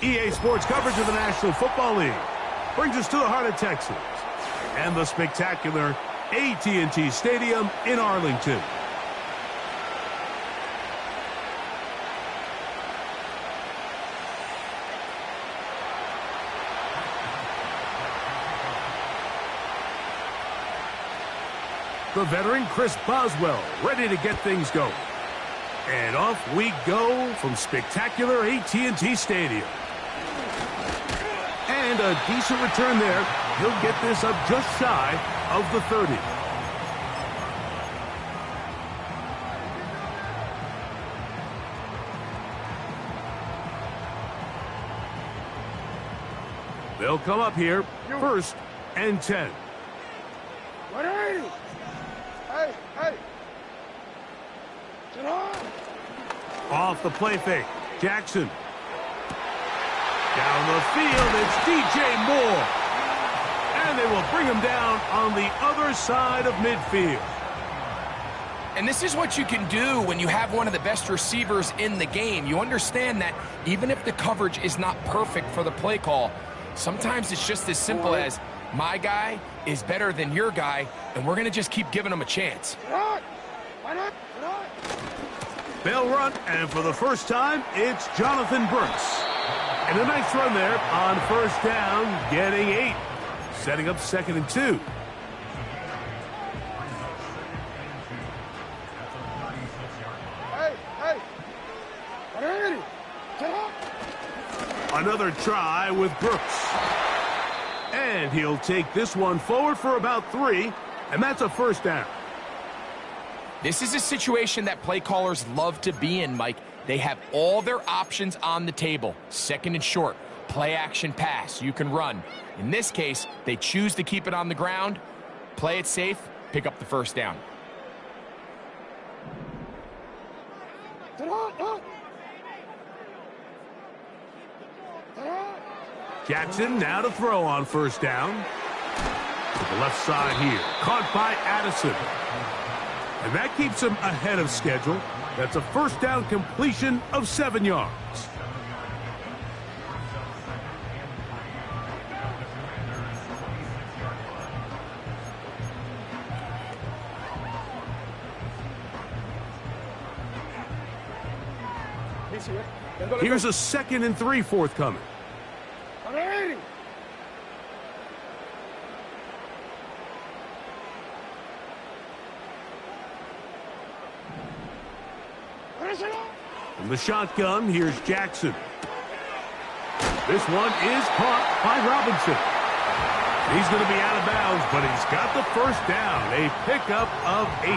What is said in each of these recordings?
EA Sports coverage of the National Football League brings us to the heart of Texas and the spectacular AT&T Stadium in Arlington. The veteran Chris Boswell ready to get things going. And off we go from spectacular AT&T Stadium. And a decent return there. He'll get this up just shy of the 30. They'll come up here, 1st and 10. Off the play fake, Jackson. Down the field, it's DJ Moore. And they will bring him down on the other side of midfield. And this is what you can do when you have one of the best receivers in the game. You understand that even if the coverage is not perfect for the play call, sometimes it's just as simple as my guy is better than your guy, and we're going to just keep giving him a chance. They'll run, and for the first time, it's Jonathan Brooks. And a nice run there on 1st down, getting 8. Setting up 2nd and 2. Another try with Brooks. And he'll take this one forward for about 3, and that's a 1st down. This is a situation that play callers love to be in, Mike. They have all their options on the table. 2nd and short, play action pass, you can run. In this case, they choose to keep it on the ground, play it safe, pick up the 1st down. Jackson now to throw on 1st down. To the left side here, caught by Addison. And that keeps him ahead of schedule. That's a 1st down completion of 7 yards. Here's a 2nd and 3 forthcoming. From the shotgun, here's Jackson. This one is caught by Robinson. He's going to be out of bounds, but he's got the 1st down. A pickup of 8.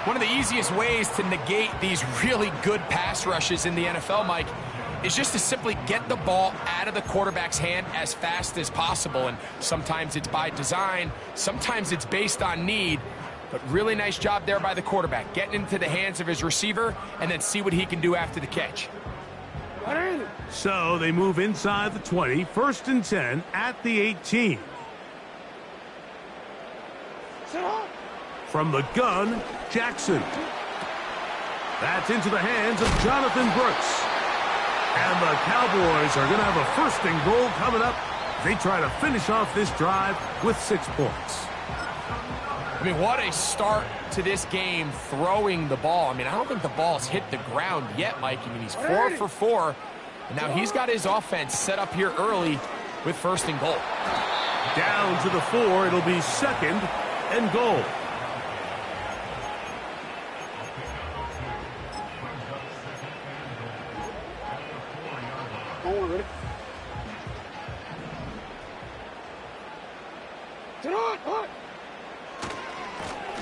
One of the easiest ways to negate these really good pass rushes in the NFL, Mike, is just to simply get the ball out of the quarterback's hand as fast as possible. And sometimes it's by design, sometimes it's based on need. But really nice job there by the quarterback, getting into the hands of his receiver and then see what he can do after the catch. So they move inside the 20, 1st and 10 at the 18. From the gun, Jackson. That's into the hands of Jonathan Brooks. And the Cowboys are going to have a 1st and goal coming up. They try to finish off this drive with 6 points. I mean, what a start to this game throwing the ball. I mean, I don't think the ball's hit the ground yet, Mike. I mean, he's 4 for 4. And now he's got his offense set up here early with 1st and goal. Down to the 4. It'll be 2nd and goal.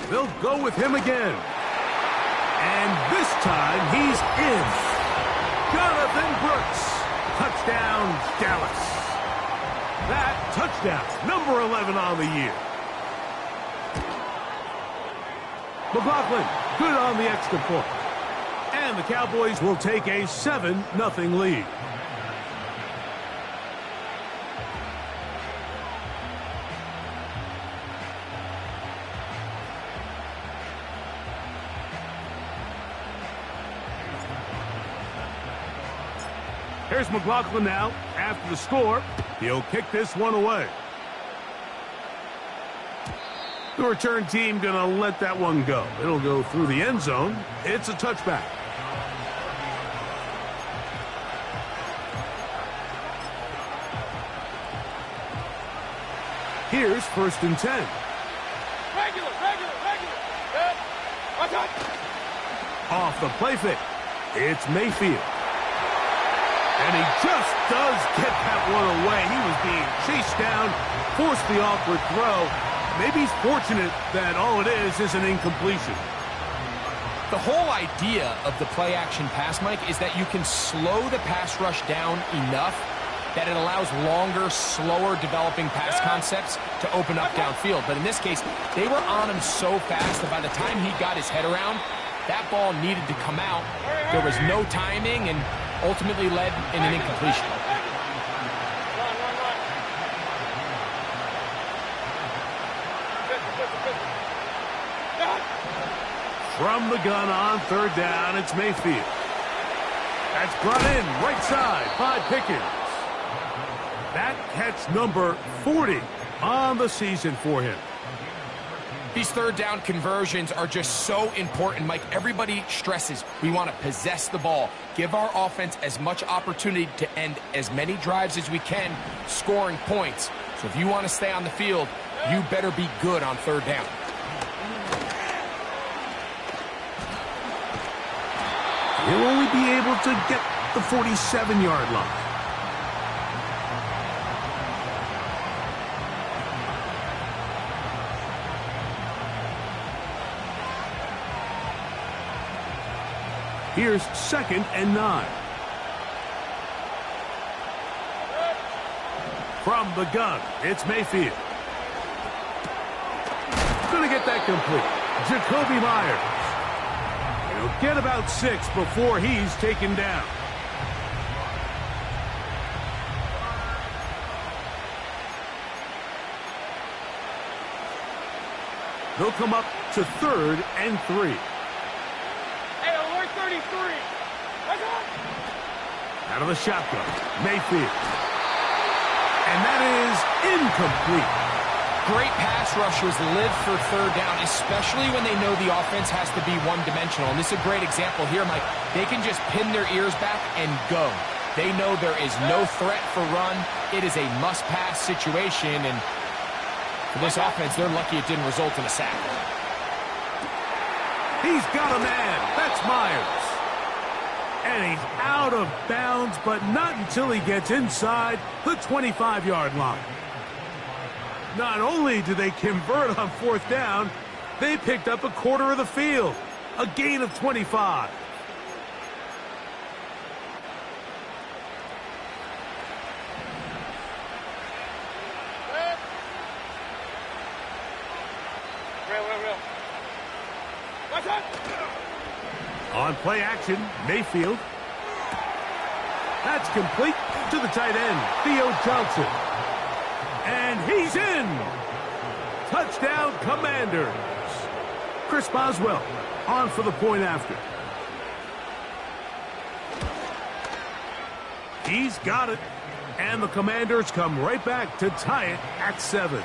They'll go with him again. And this time he's in. Jonathan Brooks. Touchdown, Dallas. That touchdown, number 11 on the year. McLaughlin, good on the extra point. And the Cowboys will take a 7-0 lead. Here's McLaughlin now. After the score, he'll kick this one away. The return team going to let that one go. It'll go through the end zone. It's a touchback. Here's 1st and 10. Regular. Good. Watch out. Off the play fake. It's Mayfield. And he just does get that one away. He was being chased down, forced the awkward throw. Maybe he's fortunate that all it is an incompletion. The whole idea of the play-action pass, Mike, is that you can slow the pass rush down enough that it allows longer, slower developing pass concepts to open up downfield. But in this case, they were on him so fast that by the time he got his head around, that ball needed to come out. There was no timing and ultimately led in an incompletion. From the gun on 3rd down, it's Mayfield. That's brought in right side by Pickens. That catch number 40 on the season for him. These 3rd down conversions are just so important, Mike. Everybody stresses we want to possess the ball, give our offense as much opportunity to end as many drives as we can, scoring points. So if you want to stay on the field, you better be good on 3rd down. He'll only be able to get the 47-yard line. Here's 2nd and 9. From the gun, it's Mayfield. Gonna get that complete. Jakobi Meyers. He'll get about 6 before he's taken down. They'll come up to 3rd and 3. Hey, alert 33. Watch out. Out of the shotgun, Mayfield. And that is incomplete. Great pass rushers live for 3rd down, especially when they know the offense has to be one-dimensional. And this is a great example here, Mike. They can just pin their ears back and go. They know there is no threat for run. It is a must-pass situation, and for this offense, they're lucky it didn't result in a sack. He's got a man. That's Myers. And he's out of bounds, but not until he gets inside the 25-yard line. Not only did they convert on 4th down, they picked up a quarter of the field. A gain of 25. Real. Watch out. On play action, Mayfield. That's complete to the tight end, Theo Johnson. And he's in. Touchdown, Commanders. Chris Boswell on for the point after. He's got it. And the Commanders come right back to tie it at 7.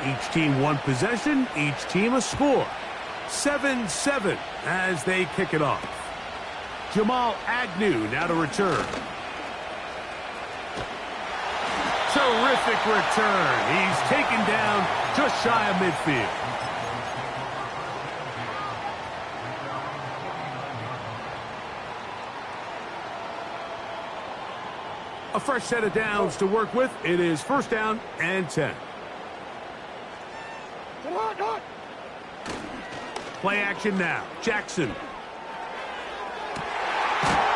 Each team one possession, each team a score. 7-7 as they kick it off. Jamal Agnew now to return. Terrific return. He's taken down just shy of midfield. A fresh set of downs to work with. It is 1st down and 10. Play action now. Jackson.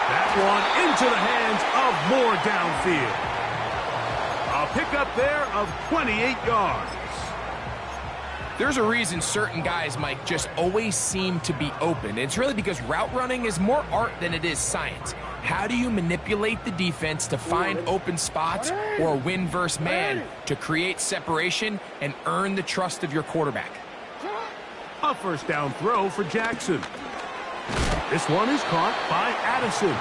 That one into the hands of Moore downfield. A pickup there of 28 yards. There's a reason certain guys, Mike, just always seem to be open. It's really because route running is more art than it is science. How do you manipulate the defense to find open spots or win versus man to create separation and earn the trust of your quarterback? A first down throw for Jackson. This one is caught by Addison.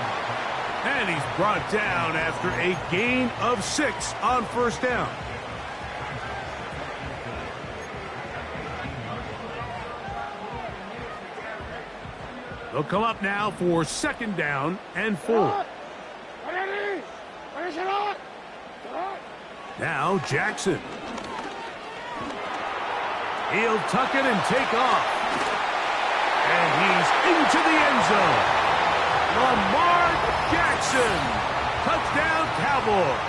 And he's brought down after a gain of 6 on first down. They'll come up now for second down and 4. Now Jackson. He'll tuck it and take off. And he's into the end zone. Lamar Jackson. Touchdown, Cowboys.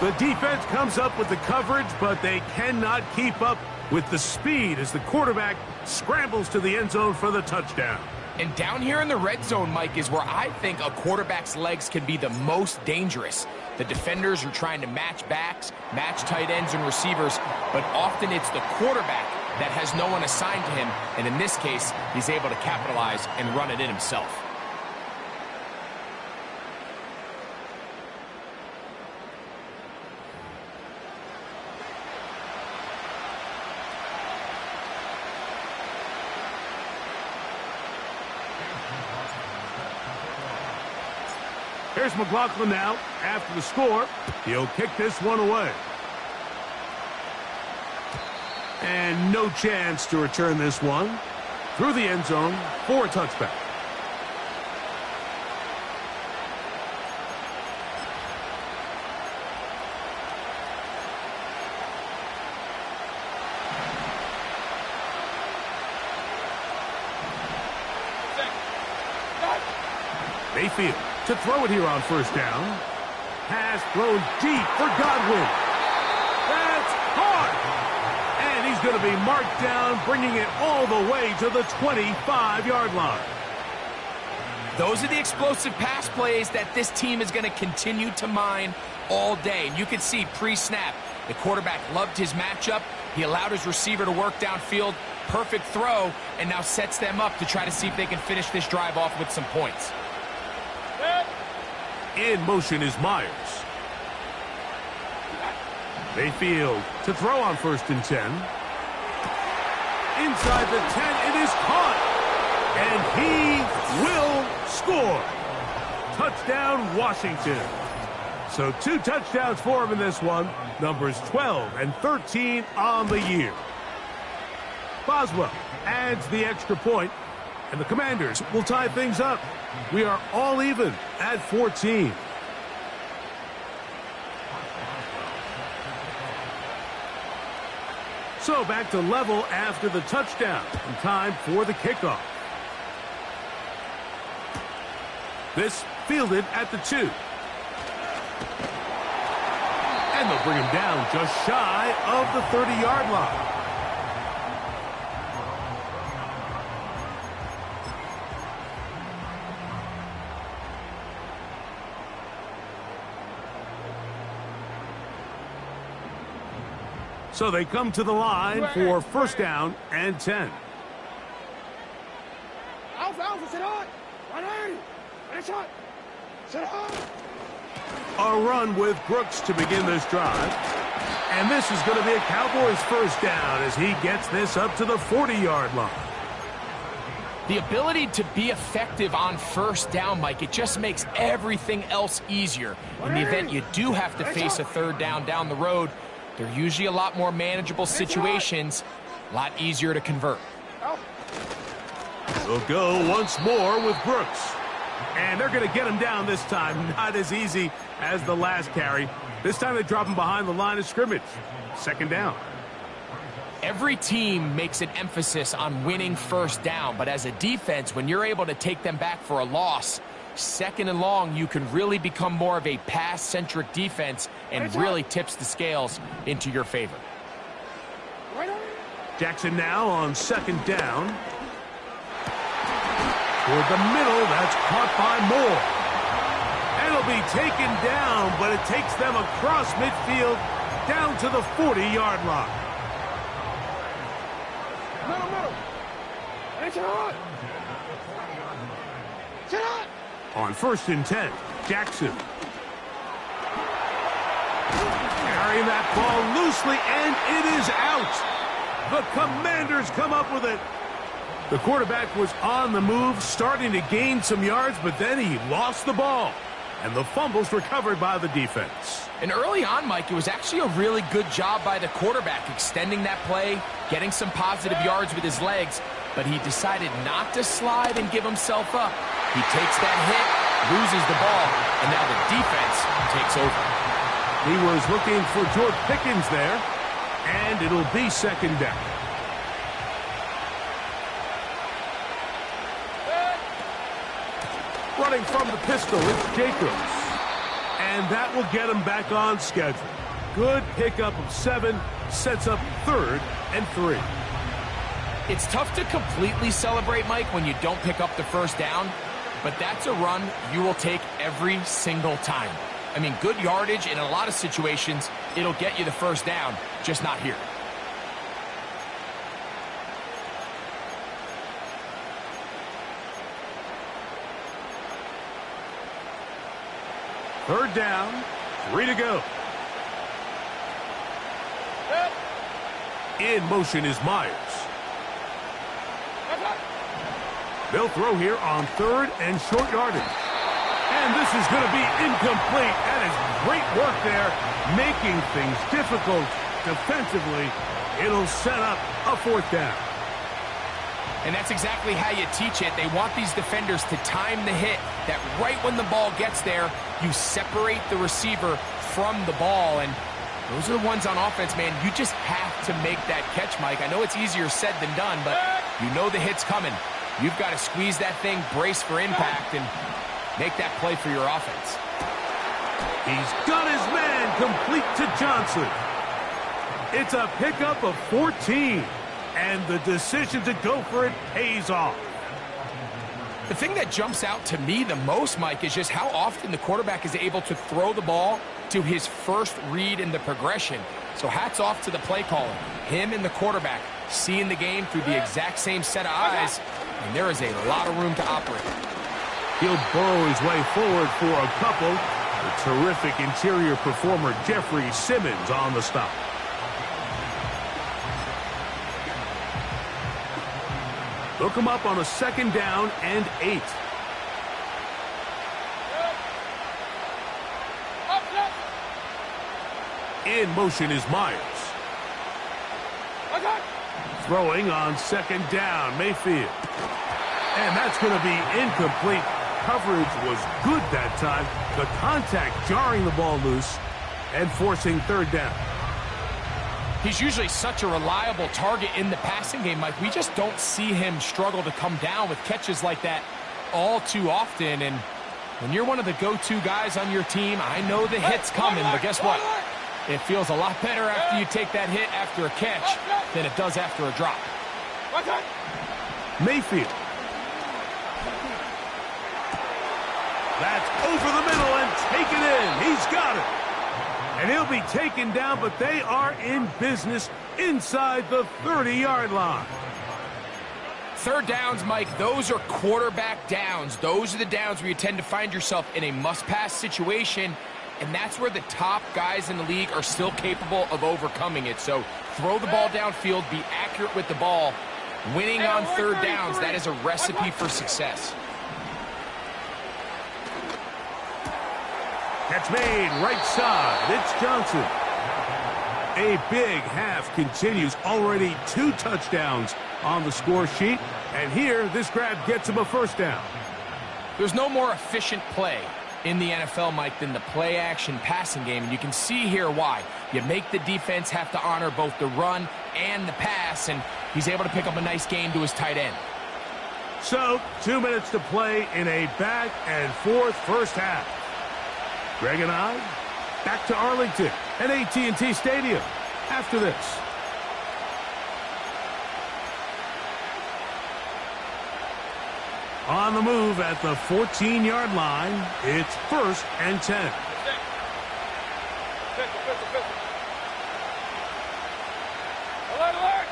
The defense comes up with the coverage, but they cannot keep up with the speed as the quarterback scrambles to the end zone for the touchdown. And down here in the red zone, Mike, is where I think a quarterback's legs can be the most dangerous. The defenders are trying to match backs, match tight ends and receivers, but often it's the quarterback that has no one assigned to him, and in this case, he's able to capitalize and run it in himself. Here's McLaughlin now. After the score, he'll kick this one away. And no chance to return this one through the end zone for a touchback. Mayfield to throw it here on first down. Pass thrown deep for Godwin. That's hard. And he's going to be marked down, bringing it all the way to the 25-yard line. Those are the explosive pass plays that this team is going to continue to mine all day. And you can see pre-snap, the quarterback loved his matchup. He allowed his receiver to work downfield. Perfect throw, and now sets them up to try to see if they can finish this drive off with some points. In motion is Myers. Mayfield to throw on first and 10. Inside the 10, it is caught. And he will score. Touchdown, Washington. So 2 touchdowns for him in this one. Numbers 12 and 13 on the year. Boswell adds the extra point, and the Commanders will tie things up. We are all even at 14. So back to level after the touchdown. And time for the kickoff. This fielded at the 2. And they'll bring him down just shy of the 30-yard line. So they come to the line for first down and 10. A run with Brooks to begin this drive. And this is going to be a Cowboys first down as he gets this up to the 40-yard line. The ability to be effective on first down, Mike, it just makes everything else easier. In the event you do have to face a third down the road, they're usually a lot more manageable situations, a lot easier to convert. They'll go once more with Brooks. And they're going to get him down this time. Not as easy as the last carry. This time they drop him behind the line of scrimmage. Second down. Every team makes an emphasis on winning first down, but as a defense, when you're able to take them back for a loss, second and long, you can really become more of a pass-centric defense and really tips the scales into your favor. Jackson now on second down. Toward the middle, that's caught by Moore. And it'll be taken down, but it takes them across midfield down to the 40-yard line. On 1st and 10, Jackson. Carrying that ball loosely, and it is out. The Commanders come up with it. The quarterback was on the move, starting to gain some yards, but then he lost the ball. And the fumble's recovered by the defense. And early on, Mike, it was actually a really good job by the quarterback extending that play, getting some positive yards with his legs, but he decided not to slide and give himself up. He takes that hit, loses the ball, and now the defense takes over. He was looking for George Pickens there, and it'll be 2nd down. Running from the pistol, it's Jacobs. And that will get him back on schedule. Good pickup of 7, sets up 3rd and 3. It's tough to completely celebrate, Mike, when you don't pick up the 1st down, but that's a run you will take every single time. I mean, good yardage in a lot of situations, it'll get you the 1st down, just not here. Third down, 3 to go. In motion is Myers. They'll throw here on 3rd and short yardage. And this is going to be incomplete. That is great work there, making things difficult defensively. It'll set up a 4th down. And that's exactly how you teach it. They want these defenders to time the hit, that right when the ball gets there, you separate the receiver from the ball. And those are the ones on offense, man. You just have to make that catch, Mike. I know it's easier said than done, but you know the hit's coming. You've got to squeeze that thing, brace for impact, and make that play for your offense. He's got his man complete to Johnson. It's a pickup of 14. And the decision to go for it pays off. The thing that jumps out to me the most, Mike, is just how often the quarterback is able to throw the ball to his first read in the progression. So hats off to the play caller. Him and the quarterback seeing the game through the exact same set of eyes, and there is a lot of room to operate. He'll burrow his way forward for a couple. The terrific interior performer Jeffrey Simmons on the stop. They'll come up on a 2nd down and 8. In motion is Myers. Throwing on 2nd down, Mayfield. And that's going to be incomplete. Coverage was good that time. The contact jarring the ball loose and forcing 3rd down. He's usually such a reliable target in the passing game, Mike. We just don't see him struggle to come down with catches like that all too often. And when you're one of the go-to guys on your team, I know the hit's coming, but guess what? It feels a lot better after you take that hit after a catch than it does after a drop. Mayfield. That's over the middle and taken in. He's got it. And he'll be taken down, but they are in business inside the 30-yard line. 3rd downs, Mike, those are quarterback downs. Those are the downs where you tend to find yourself in a must-pass situation, and that's where the top guys in the league are still capable of overcoming it. So throw the ball downfield, be accurate with the ball. Winning on 3rd downs, that is a recipe for success. Catch made, right side. It's Johnson. A big half continues. Already 2 touchdowns on the score sheet. And here, this grab gets him a 1st down. There's no more efficient play in the NFL, Mike, than the play-action passing game. And you can see here why. You make the defense have to honor both the run and the pass, and he's able to pick up a nice gain to his tight end. So, 2 minutes to play in a back-and-forth first half. Greg and I, back to Arlington at AT&T Stadium after this. On the move at the 14-yard line, it's 1st and 10. Alert!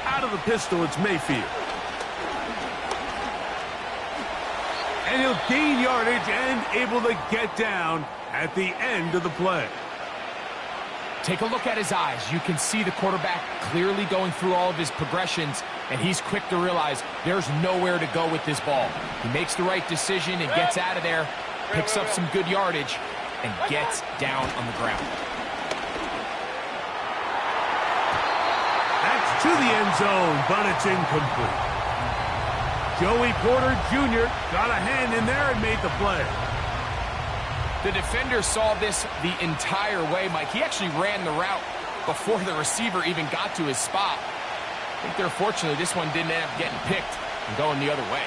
Out of the pistol, it's Mayfield. And he'll gain yardage and able to get down at the end of the play. Take a look at his eyes. You can see the quarterback clearly going through all of his progressions, and he's quick to realize there's nowhere to go with this ball. He makes the right decision and gets out of there, picks up some good yardage, and gets down on the ground. That's to the end zone, but it's incomplete. Joey Porter Jr. got a hand in there and made the play. The defender saw this the entire way, Mike. He actually ran the route before the receiver even got to his spot. I think they're fortunate this one didn't end up getting picked and going the other way.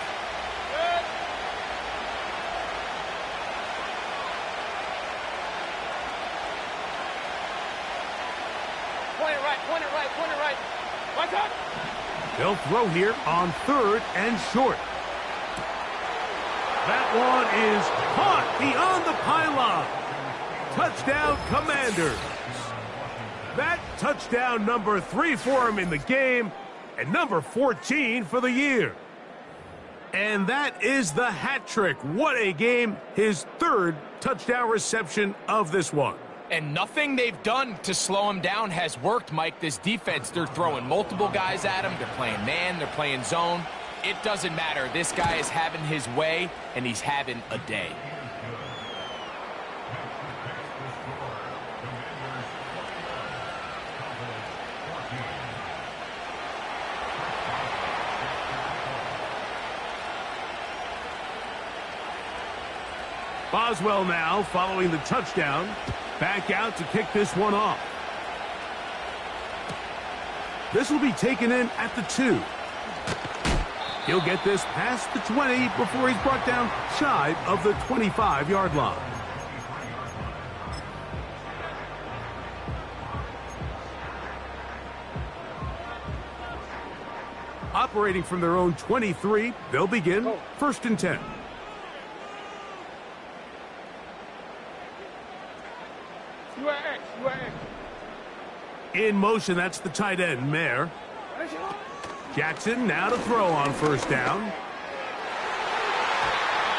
Point it right, point it right, point it right. Watch out! They'll throw here on 3rd and short. That one is caught beyond the pylon. Touchdown, Commanders. That touchdown number 3 for him in the game and number 14 for the year. And that is the hat trick. What a game. His 3rd touchdown reception of this one. And nothing they've done to slow him down has worked, Mike. This defense, they're throwing multiple guys at him. They're playing man, they're playing zone. It doesn't matter. This guy is having his way, and he's having a day. Boswell now following the touchdown. Back out to kick this one off. This will be taken in at the 2. He'll get this past the 20 before he's brought down shy of the 25-yard line. Operating from their own 23, they'll begin 1st and 10. You are X, you are X. In motion, that's the tight end, Mayer. Jackson now to throw on 1st down.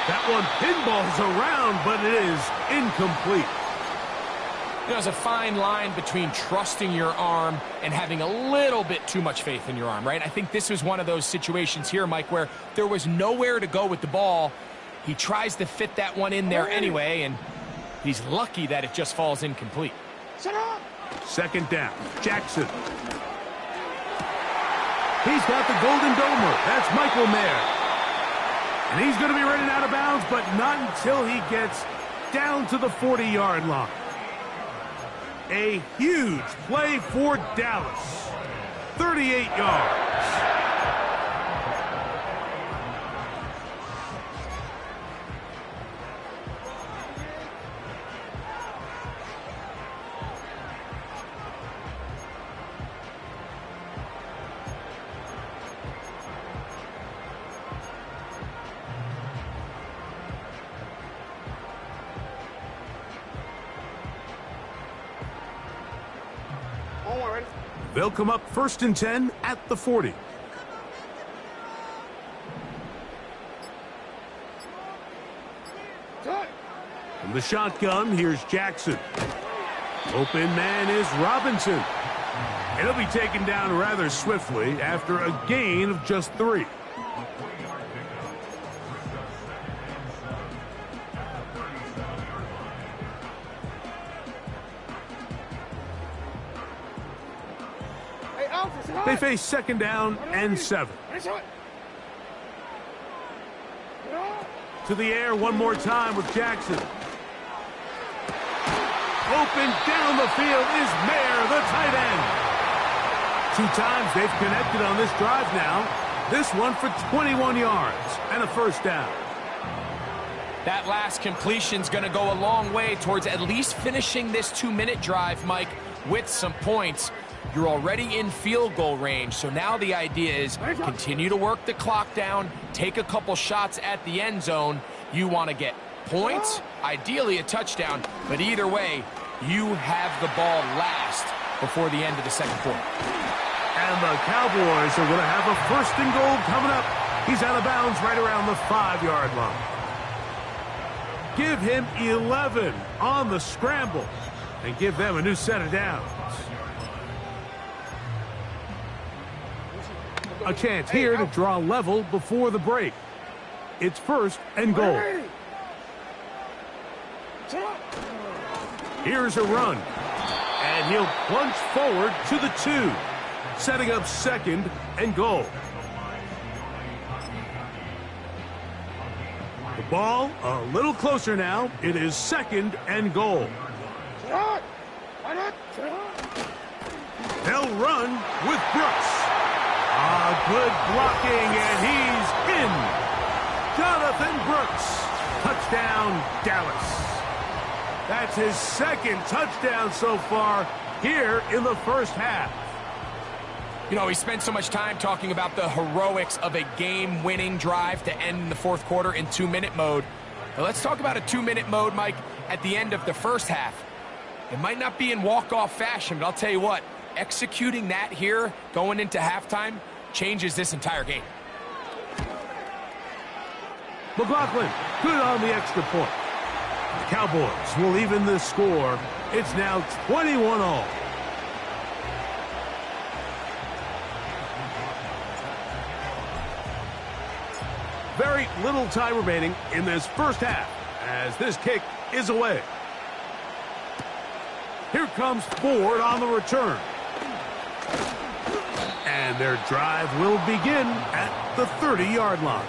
That one pinballs around, but it is incomplete. There's a fine line between trusting your arm and having a little bit too much faith in your arm, right? I think this was one of those situations here, Mike, where there was nowhere to go with the ball. He tries to fit that one in there anyway, and he's lucky that it just falls incomplete. 2nd down, Jackson. He's got the Golden Domer. That's Michael Mayer. And he's going to be running out of bounds, but not until he gets down to the 40-yard line. A huge play for Dallas. 38 yards. They'll come up 1st and 10 at the 40. From the shotgun, here's Jackson. Open man is Robinson. And he'll be taken down rather swiftly after a gain of just 3. They face 2nd down and 7. To the air one more time with Jackson. Open down the field is Mayer, the tight end. 2 times they've connected on this drive now. This one for 21 yards and a 1st down. That last completion's going to go a long way towards at least finishing this 2-minute drive, Mike, with some points. You're already in field goal range, so now the idea is continue to work the clock down, take a couple shots at the end zone. You want to get points, ideally a touchdown, but either way, you have the ball last before the end of the 2nd quarter. And the Cowboys are going to have a 1st and goal coming up. He's out of bounds right around the 5-yard line. give him 11 on the scramble and give them a new set of downs. A chance here to draw level before the break. It's 1st and goal. Here's a run. And he'll plunge forward to the 2, setting up 2nd and goal. The ball a little closer now. It is 2nd and goal. They'll run with Brooks. Good blocking, and he's in. Jonathan Brooks. Touchdown, Dallas. That's his 2nd touchdown so far here in the first half. You know, we spent so much time talking about the heroics of a game-winning drive to end in the 4th quarter in 2-minute mode. Now let's talk about a 2-minute mode, Mike, at the end of the first half. It might not be in walk-off fashion, but I'll tell you what, executing that here going into halftime changes this entire game. McLaughlin, good on the extra point. The Cowboys will even the score. It's now 21-all. Very little time remaining in this first half as this kick is away. Here comes Ford on the return. And their drive will begin at the 30-yard line.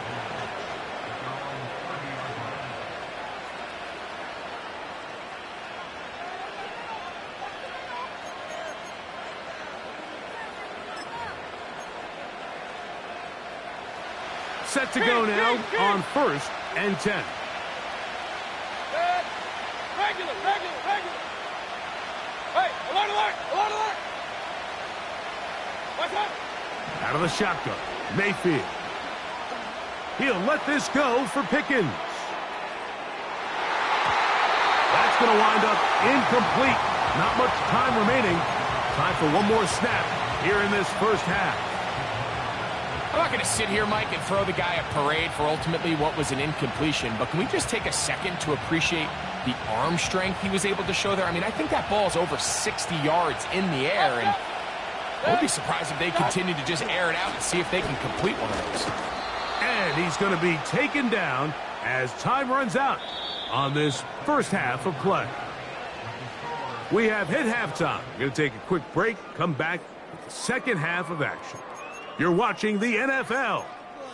Set to go now on 1st and 10. Regular. Hey, alert. What's up? Out of the shotgun, Mayfield. He'll let this go for Pickens. That's going to wind up incomplete. Not much time remaining. Time for one more snap here in this first half. I'm not going to sit here, Mike, and throw the guy a parade for ultimately what was an incompletion, but can we just take a second to appreciate the arm strength he was able to show there? I mean, I think that ball's over 60 yards in the air, and I would be surprised if they continue to just air it out and see if they can complete one of those. And he's going to be taken down as time runs out on this first half of play. We have hit halftime. We're going to take a quick break, come back with the second half of action. You're watching the NFL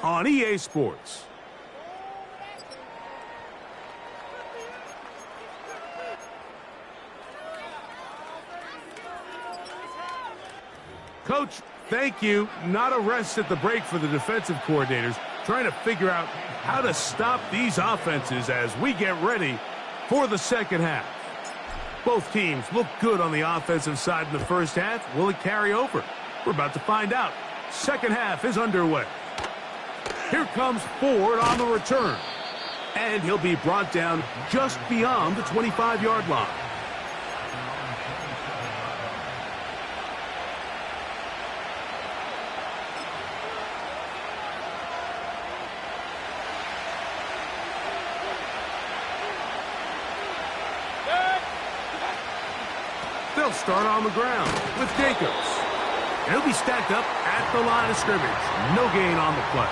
on EA Sports. Coach, thank you. Not a rest at the break for the defensive coordinators, trying to figure out how to stop these offenses as we get ready for the second half. Both teams look good on the offensive side in the first half. Will it carry over? We're about to find out. Second half is underway. Here comes Ford on the return. And he'll be brought down just beyond the 25-yard line. They'll start on the ground with Jacobs. And he'll be stacked up at the line of scrimmage. No gain on the play.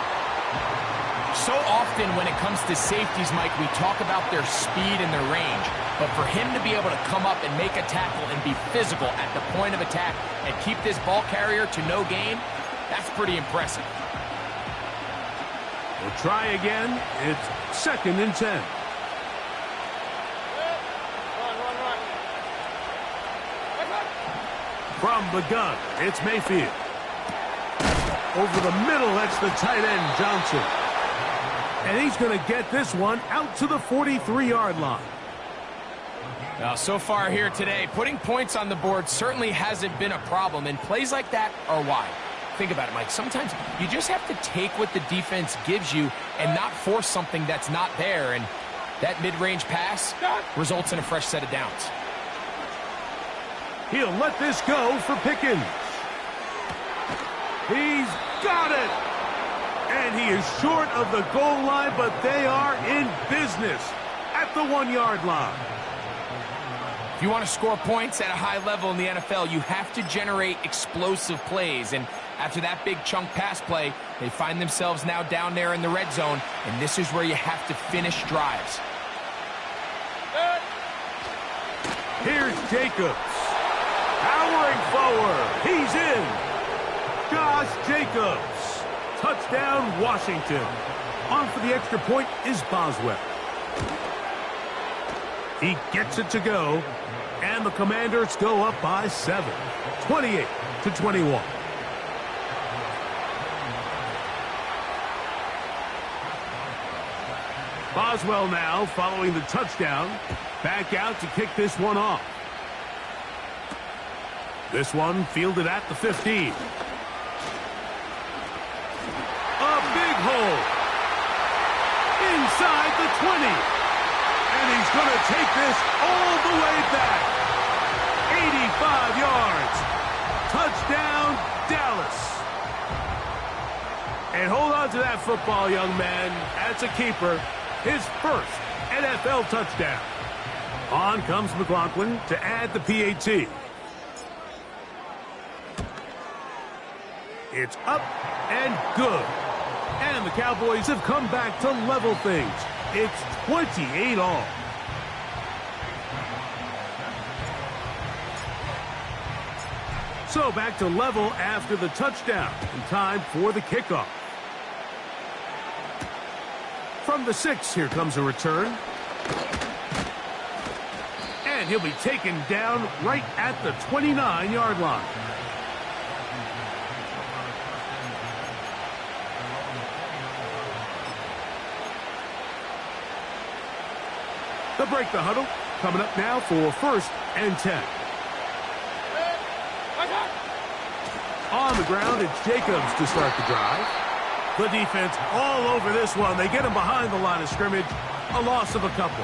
So often when it comes to safeties, Mike, we talk about their speed and their range. But for him to be able to come up and make a tackle and be physical at the point of attack and keep this ball carrier to no gain, that's pretty impressive. We'll try again. It's 2nd and 10. From the gun, it's Mayfield. Over the middle, that's the tight end, Johnson. And he's going to get this one out to the 43-yard line. Now, so far here today, putting points on the board certainly hasn't been a problem, and plays like that are why. Think about it, Mike. Sometimes you just have to take what the defense gives you and not force something that's not there, and that mid-range pass results in a fresh set of downs. He'll let this go for Pickens. He's got it. And he is short of the goal line, but they are in business at the 1-yard line. If you want to score points at a high level in the NFL, you have to generate explosive plays. And after that big chunk pass play, they find themselves now down there in the red zone, and this is where you have to finish drives. Here's Jacobs. Powering forward. He's in. Josh Jacobs. Touchdown, Washington. On for the extra point is Boswell. He gets it to go, and the Commanders go up by 7, 28-21. Boswell now following the touchdown. Back out to kick this one off. This one fielded at the 15. A big hole. Inside the 20. And he's going to take this all the way back. 85 yards. Touchdown, Dallas. And hold on to that football, young man. That's a keeper. His first NFL touchdown. On comes McLaughlin to add the PAT. It's up and good. And the Cowboys have come back to level things. It's 28 all. So back to level after the touchdown. And time for the kickoff. From the 6, here comes a return. And he'll be taken down right at the 29-yard line. They'll break the huddle. Coming up now for 1st and 10. On the ground, it's Jacobs to start the drive. The defense all over this one. They get him behind the line of scrimmage. A loss of a couple.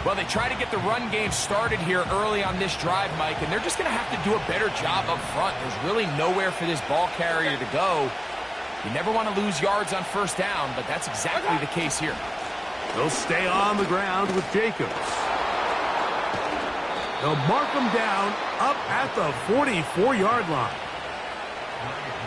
Well, they try to get the run game started here early on this drive, Mike, and they're just going to have to do a better job up front. There's really nowhere for this ball carrier to go. You never want to lose yards on 1st down, but that's exactly the case here. They'll stay on the ground with Jacobs. They'll mark him down up at the 44-yard line.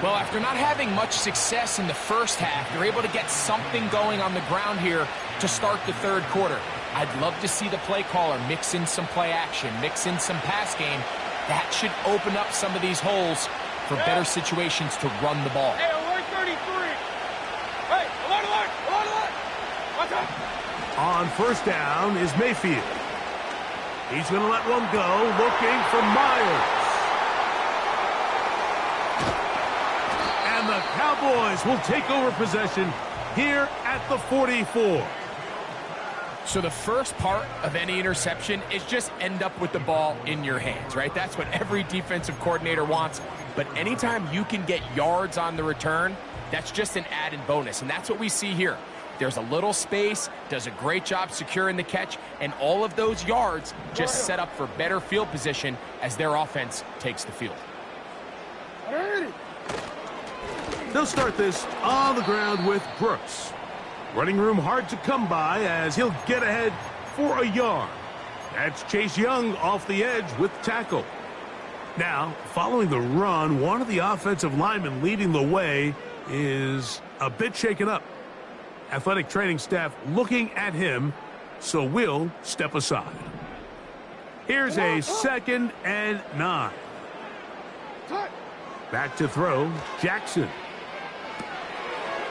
Well, after not having much success in the first half, they're able to get something going on the ground here to start the 3rd quarter. I'd love to see the play caller mix in some play action, mix in some pass game. That should open up some of these holes for better situations to run the ball. Hey, alert 33. Hey, alert. Watch out. On 1st down is Mayfield. He's going to let one go, looking for Myers. And the Cowboys will take over possession here at the 44. So the first part of any interception is just end up with the ball in your hands, right? That's what every defensive coordinator wants. But anytime you can get yards on the return, that's just an added bonus. And that's what we see here. There's a little space, does a great job securing the catch, and all of those yards just set up for better field position as their offense takes the field. They'll start this on the ground with Brooks. Running room hard to come by as he'll get ahead for a yard. That's Chase Young off the edge with tackle. Now, following the run, one of the offensive linemen leading the way is a bit shaken up. Athletic training staff looking at him, so we'll step aside. Here's a 2nd and 9. Back to throw, Jackson.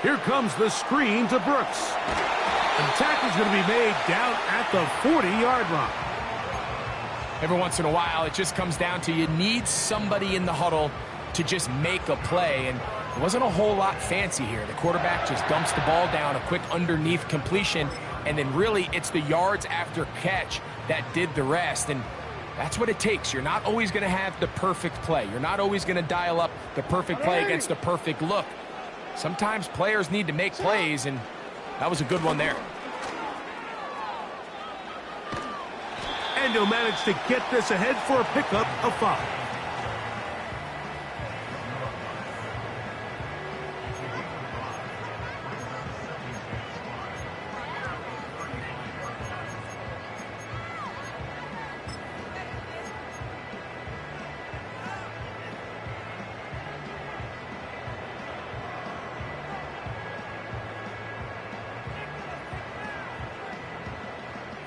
Here comes the screen to Brooks. And the tackle's going to be made down at the 40-yard line. Every once in a while, it just comes down to you need somebody in the huddle to just make a play. And it wasn't a whole lot fancy here. The quarterback just dumps the ball down, a quick underneath completion, and then really it's the yards after catch that did the rest. And that's what it takes. You're not always going to have the perfect play. You're not always going to dial up the perfect play against the perfect look. Sometimes players need to make plays, and that was a good one there. And he'll manage to get this ahead for a pickup of 5.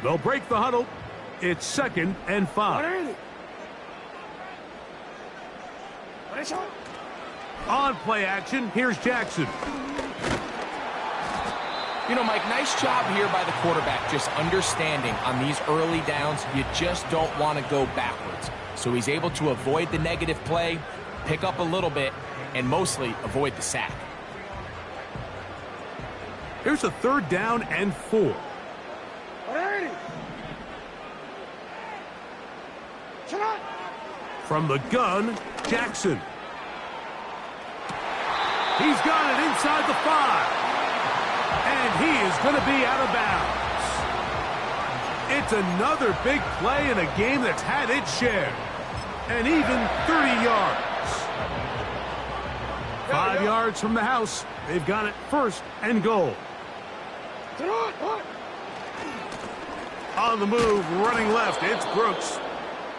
They'll break the huddle. It's 2nd and 5. On play action, here's Jackson. You know, Mike, nice job here by the quarterback, just understanding on these early downs, you just don't want to go backwards. So he's able to avoid the negative play, pick up a little bit, and mostly avoid the sack. Here's a 3rd down and 4. From the gun, Jackson. He's got it inside the 5. And he is going to be out of bounds. It's another big play in a game that's had its share. And even 30 yards. 5 yards from the house. They've got it 1st and goal. On the move, running left, it's Brooks.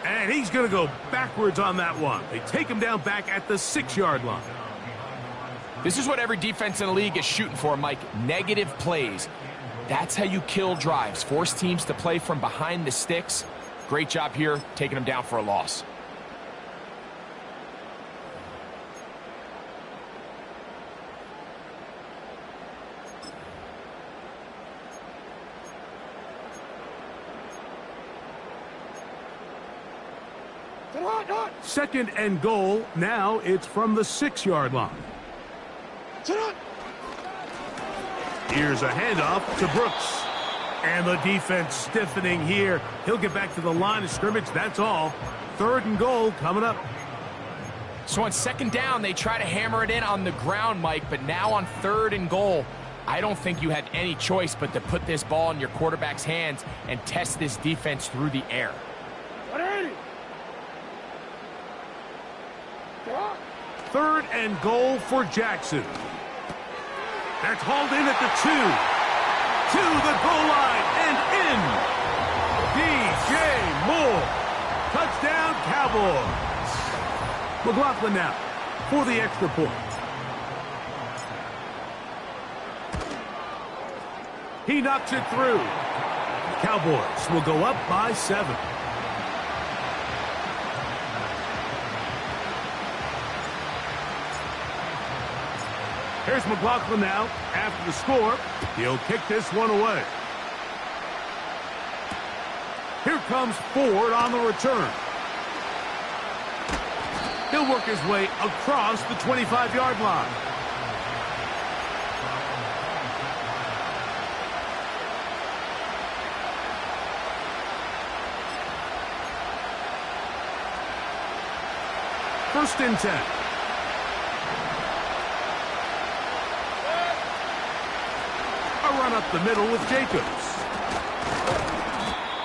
And he's going to go backwards on that one. They take him down back at the 6-yard line. This is what every defense in the league is shooting for, Mike. Negative plays. That's how you kill drives. Force teams to play from behind the sticks. Great job here, taking them down for a loss. Second and goal. Now it's from the 6-yard line. Here's a handoff to Brooks. And the defense stiffening here. He'll get back to the line of scrimmage. That's all. 3rd and goal coming up. So on 2nd down, they try to hammer it in on the ground, Mike. But now on 3rd and goal, I don't think you had any choice but to put this ball in your quarterback's hands and test this defense through the air. 3rd and goal for Jackson. That's hauled in at the 2. To the goal line and in. DJ Moore. Touchdown, Cowboys. McLaughlin now for the extra point. He knocks it through. Cowboys will go up by 7. Here's McLaughlin now. After the score, he'll kick this one away. Here comes Ford on the return. He'll work his way across the 25-yard line. First and 10. Run up the middle with Jacobs.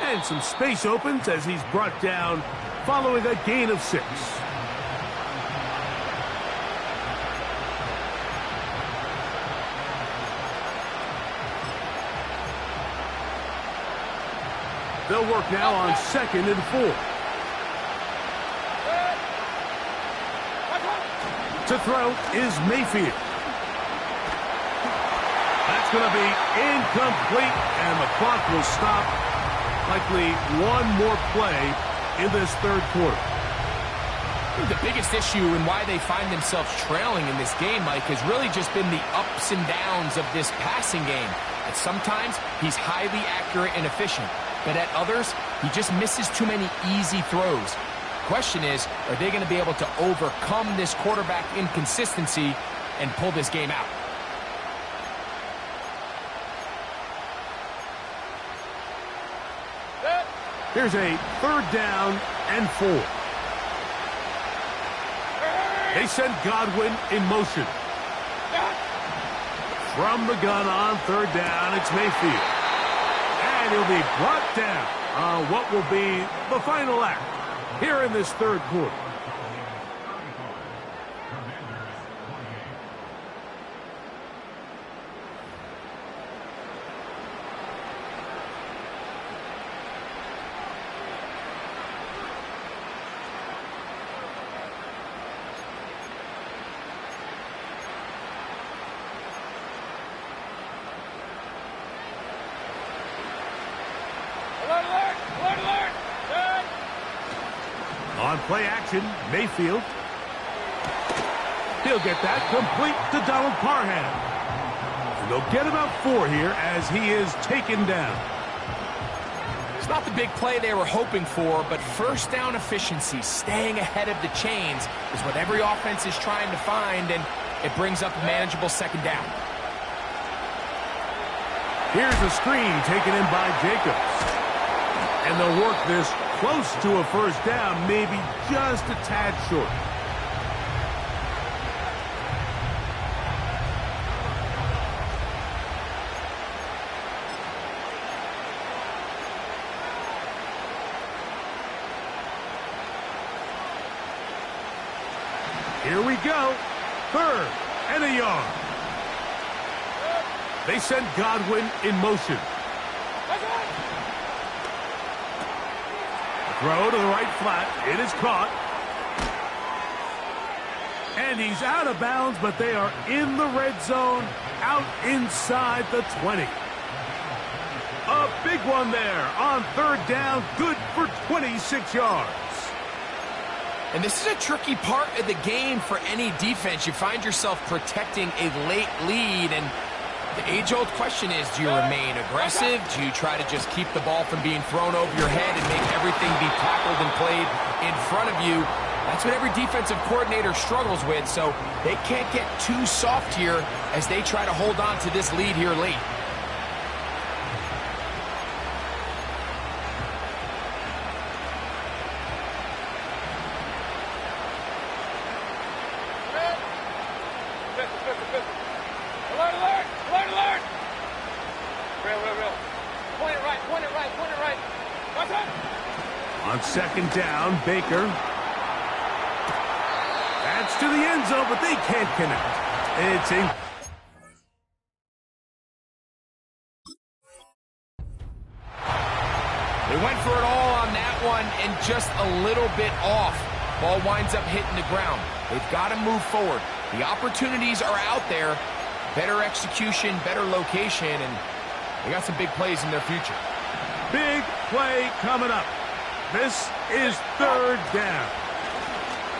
And some space opens as he's brought down following a gain of 6. They'll work now on 2nd and 4. To throw is Mayfield. That's going to be incomplete, and the clock will stop. Likely one more play in this 3rd quarter. I think the biggest issue and why they find themselves trailing in this game, Mike, has really just been the ups and downs of this passing game. At sometimes, he's highly accurate and efficient, but at others, he just misses too many easy throws. Question is, are they going to be able to overcome this quarterback inconsistency and pull this game out? Here's a 3rd down and 4. They send Godwin in motion. From the gun on 3rd down, it's Mayfield. And he'll be brought down on what will be the final act here in this 3rd quarter. On play action, Mayfield. He'll get that complete to Donald Parham. And they'll get about 4 here as he is taken down. It's not the big play they were hoping for, but first down efficiency, staying ahead of the chains, is what every offense is trying to find, and it brings up a manageable second down. Here's a screen taken in by Jacobs. And they'll work this close to a first down, maybe just a tad short. Here we go. 3rd and a yard. They send Godwin in motion. Throw to the right flat. It is caught. And he's out of bounds, but they are in the red zone, out inside the 20. A big one there on 3rd down, good for 26 yards. And this is a tricky part of the game for any defense. You find yourself protecting a late lead, and the age-old question is, do you remain aggressive? Do you try to just keep the ball from being thrown over your head and make everything be tackled and played in front of you? That's what every defensive coordinator struggles with, so they can't get too soft here as they try to hold on to this lead here late. On 2nd down, Baker. That's to the end zone, but they can't connect. It's in. They went for it all on that one and just a little bit off. Ball winds up hitting the ground. They've got to move forward. The opportunities are out there. Better execution, better location, and they got some big plays in their future. Big play coming up. This is 3rd down.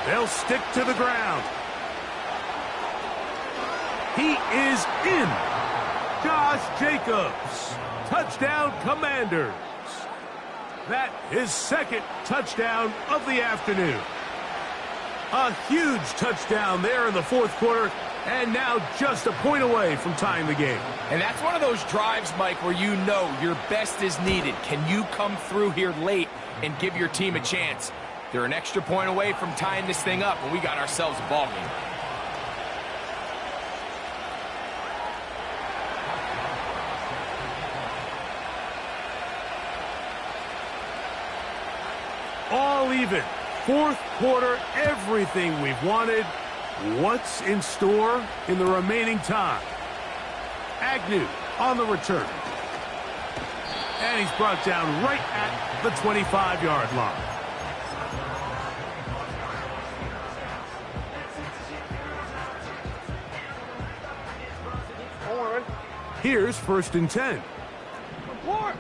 They'll stick to the ground. He is in. Josh Jacobs. Touchdown, Commanders. That is 2nd touchdown of the afternoon. A huge touchdown there in the 4th quarter, and now just a point away from tying the game. And that's one of those drives, Mike, where you know your best is needed. Can you come through here late and give your team a chance? They're an extra point away from tying this thing up, and we got ourselves a ball game. All even. 4th quarter, everything we've wanted. What's in store in the remaining time? Agnew on the return. And he's brought down right at the 25-yard line. Here's 1st and 10. Report!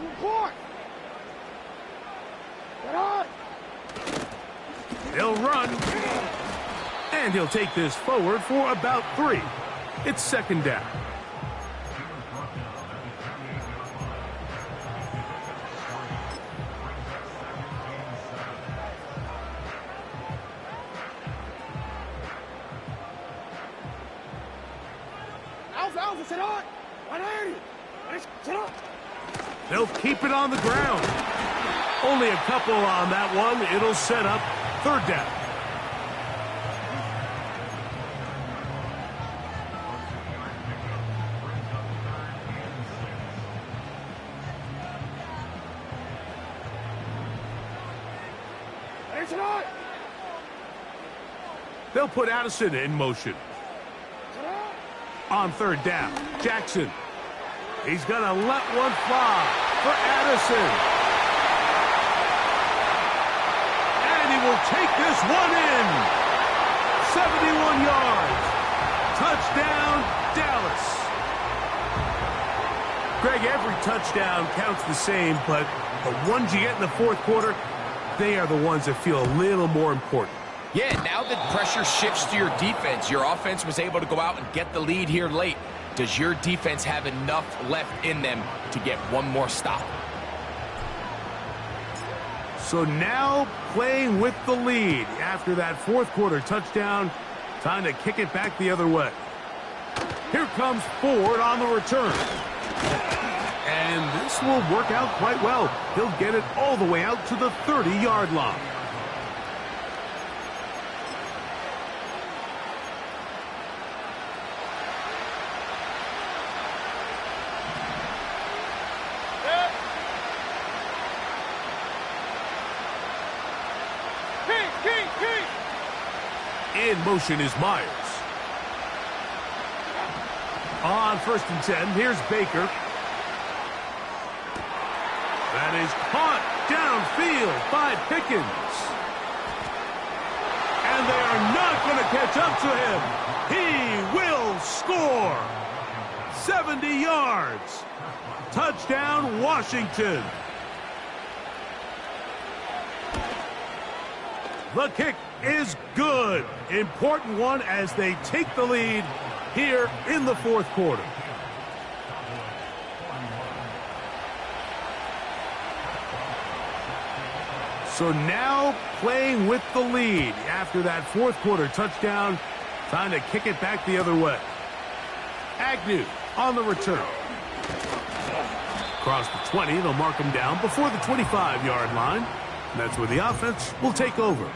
Get on! He'll run. And he'll take this forward for about 3. It's 2nd down. They'll keep it on the ground. Only a couple on that one. It'll set up 3rd down. They'll put Addison in motion. On 3rd down, Jackson. He's going to let one fly for Addison. And he will take this one in. 71 yards. Touchdown, Dallas. Greg, every touchdown counts the same, but the ones you get in the 4th quarter, they are the ones that feel a little more important. Yeah, now that pressure shifts to your defense, your offense was able to go out and get the lead here late. Does your defense have enough left in them to get one more stop? So now playing with the lead after that fourth quarter touchdown, time to kick it back the other way. Here comes Ford on the return. And this will work out quite well. He'll get it all the way out to the 30-yard line. In motion is Myers. On 1st and 10, here's Baker. That is caught downfield by Pickens. And they are not going to catch up to him. He will score. 70 yards. Touchdown, Washington. The kick is good. Important one as they take the lead here in the fourth quarter. So now playing with the lead after that fourth quarter touchdown, time to kick it back the other way. Agnew on the return. Across the 20, they'll mark him down before the 25-yard line. And that's where the offense will take over.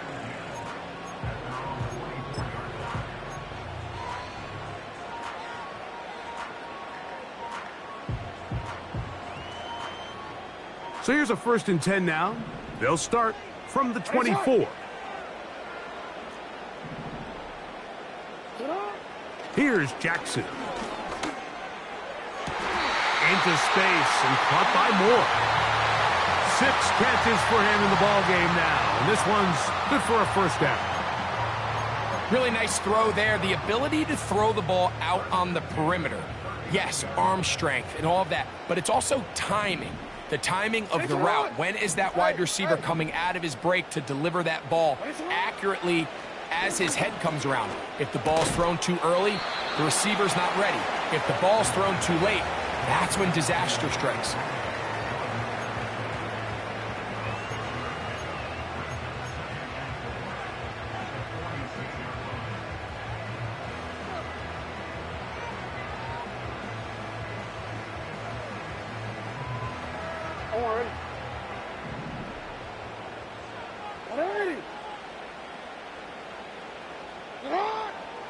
So here's a 1st and 10 now. They'll start from the 24. Here's Jackson. Into space and caught by Moore. 6 catches for him in the ball game now. And this one's good for a 1st down. Really nice throw there. The ability to throw the ball out on the perimeter. Yes, arm strength and all of that, but it's also timing. The timing of the route. When is that wide receiver coming out of his break to deliver that ball accurately as his head comes around? If the ball's thrown too early, the receiver's not ready. If the ball's thrown too late, that's when disaster strikes.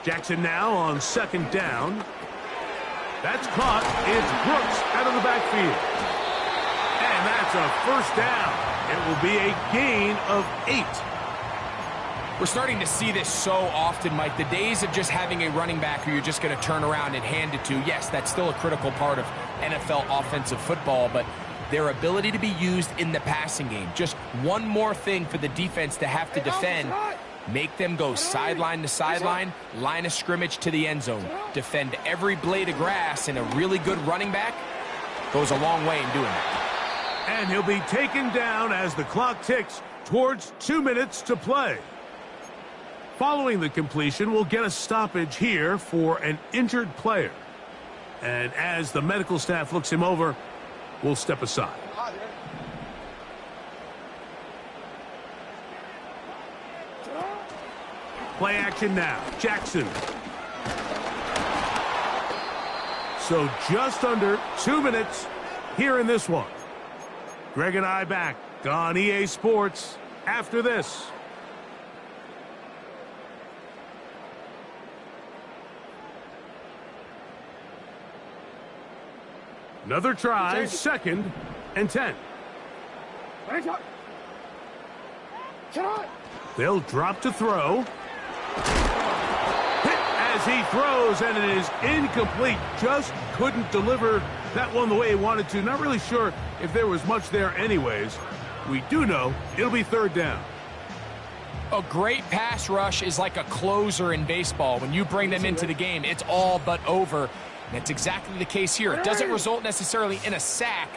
Jackson now on 2nd down. That's caught. It's Brooks out of the backfield. And that's a 1st down. It will be a gain of 8. We're starting to see this so often, Mike. The days of just having a running back who you're just going to turn around and hand it to, yes, that's still a critical part of NFL offensive football, but their ability to be used in the passing game, just one more thing for the defense to have to defend. Make them go sideline to sideline, line of scrimmage to the end zone. Defend every blade of grass, and a really good running back goes a long way in doing that. And he'll be taken down as the clock ticks towards 2 minutes to play. Following the completion, we'll get a stoppage here for an injured player. And as the medical staff looks him over, we'll step aside. Play action now. Jackson. So just under 2 minutes here in this one. Greg and I back on EA Sports after this. Another try, 2nd and 10. They'll drop to throw. Hit as he throws, and it is incomplete. Just couldn't deliver that one the way he wanted to. Not really sure if there was much there anyways. We do know it'll be 3rd down. A great pass rush is like a closer in baseball. When you bring them into the game, it's all but over. And that's exactly the case here. It doesn't result necessarily in a sack,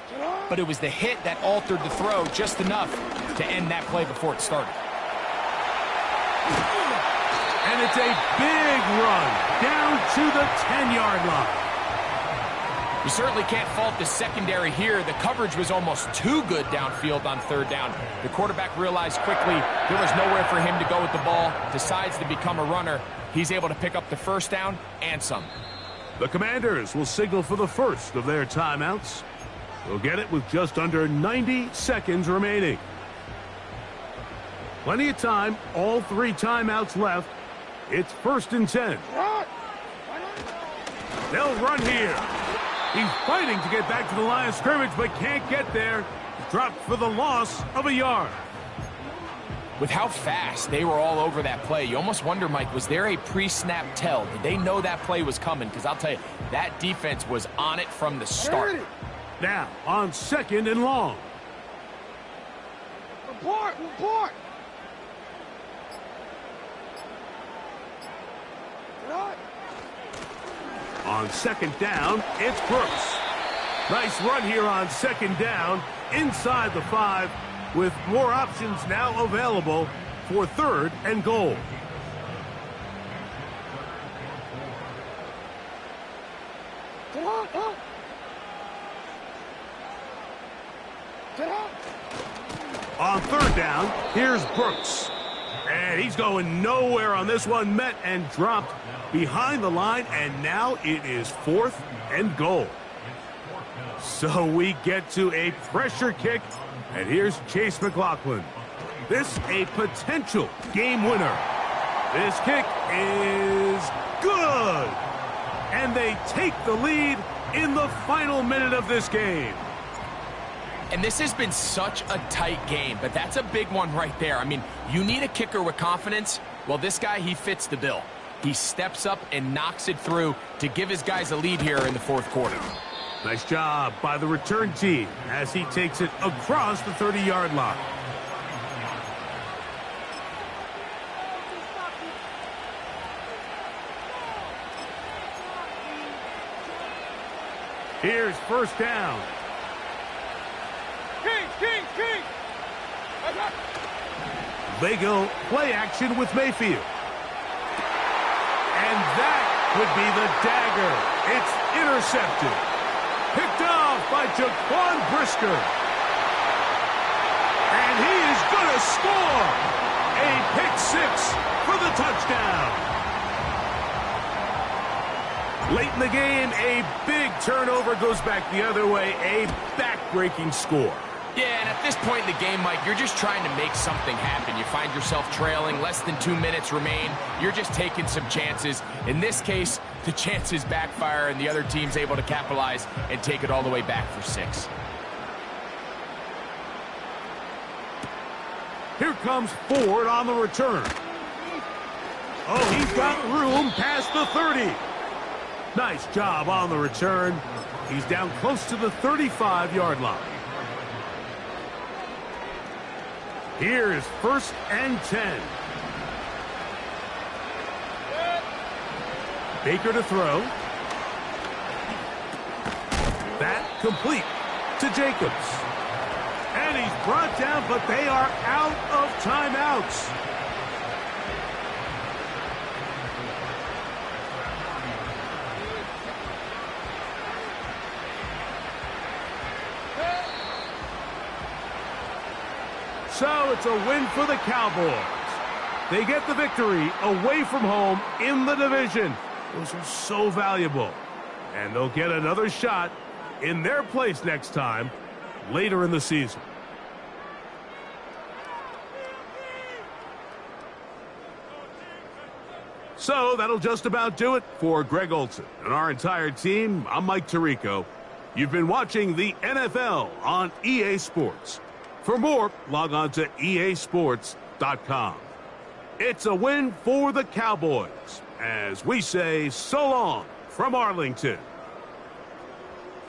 but it was the hit that altered the throw just enough to end that play before it started. And it's a big run down to the 10-yard line. You certainly can't fault the secondary here. The coverage was almost too good downfield on third down. The quarterback realized quickly there was nowhere for him to go with the ball, decides to become a runner. He's able to pick up the first down and some. The Commanders will signal for the first of their timeouts. They'll get it with just under 90 seconds remaining. Plenty of time, all 3 timeouts left. It's 1st and 10. They'll run here. He's fighting to get back to the line of scrimmage, but can't get there. Dropped for the loss of a yard. With how fast they were all over that play, you almost wonder, Mike, was there a pre-snap tell? Did they know that play was coming? Because I'll tell you, that defense was on it from the start. Now, on 2nd and long. Report! On 2nd down, it's Brooks. Nice run here on 2nd down, inside the 5, with more options now available for 3rd and goal. On 3rd down, here's Brooks. And he's going nowhere on this one, met and dropped behind the line, and now it is 4th and goal. So we get to a pressure kick, and here's Chase McLaughlin. This a potential game winner. This kick is good. And they take the lead in the final minute of this game. And this has been such a tight game, but that's a big one right there. I mean, you need a kicker with confidence. Well, this guy, he fits the bill. He steps up and knocks it through to give his guys a lead here in the 4th quarter. Nice job by the return team as he takes it across the 30-yard line. Here's 1st down. King! They go play action with Mayfield. And that would be the dagger. It's intercepted. Picked off by Jaquan Brisker. And he is going to score. A pick 6 for the touchdown. Late in the game, a big turnover goes back the other way. A back-breaking score. Yeah, and at this point in the game, Mike, you're just trying to make something happen. You find yourself trailing, less than 2 minutes remain. You're just taking some chances. In this case, the chances backfire, and the other team's able to capitalize and take it all the way back for 6. Here comes Ford on the return. Oh, he's got room past the 30. Nice job on the return. He's down close to the 35-yard line. Here's 1st and 10. Baker to throw. That complete to Jacobs. And he's brought down, but they are out of timeouts. So it's a win for the Cowboys. They get the victory away from home in the division. Those are so valuable. And they'll get another shot in their place next time later in the season. So that'll just about do it for Greg Olsen and our entire team. I'm Mike Tirico. You've been watching the NFL on EA Sports. For more, log on to easports.com. It's a win for the Cowboys as we say so long from Arlington.